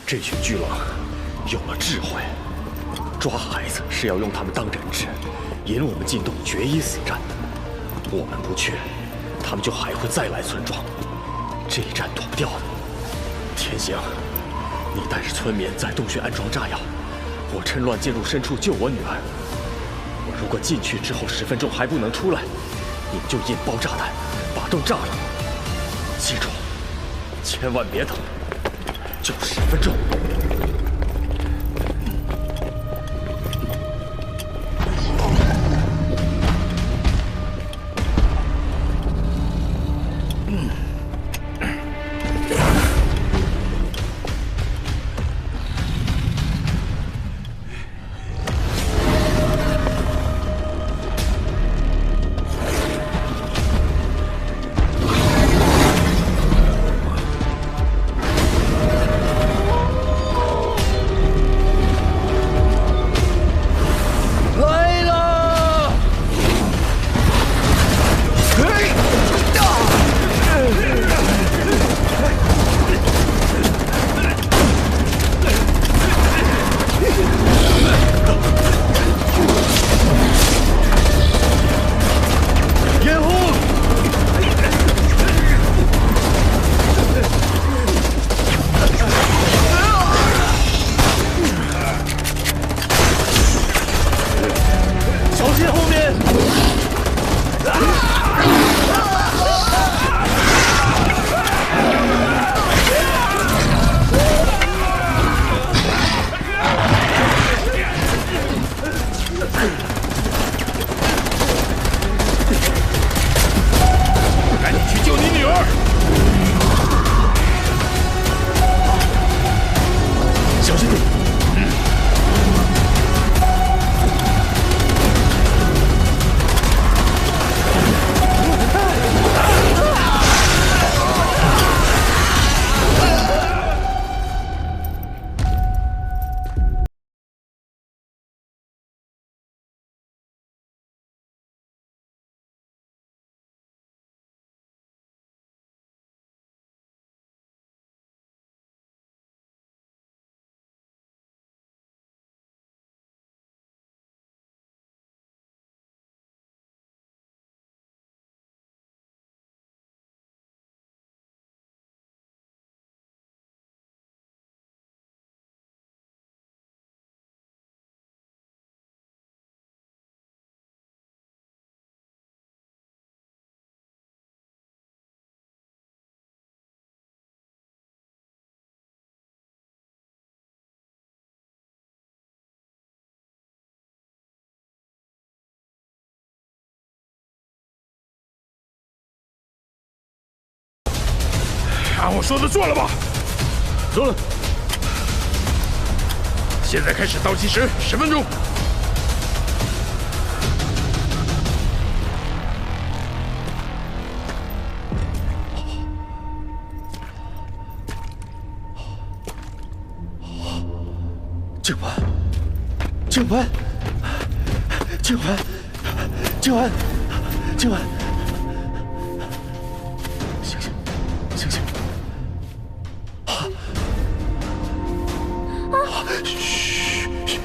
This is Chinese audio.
这群巨狼有了智慧，抓孩子是要用他们当人质，引我们进洞决一死战。我们不去，他们就还会再来村庄，这一战躲不掉的。天行，你带着村民在洞穴安装炸药，我趁乱进入深处救我女儿。我如果进去之后10分钟还不能出来，你们就引爆炸弹，把洞炸了。记住，千万别等，就10分钟。按我说的做了吧？做了。现在开始倒计时10分钟。静文，静文，静文，静文，静文，醒醒，醒醒！嘘嘘。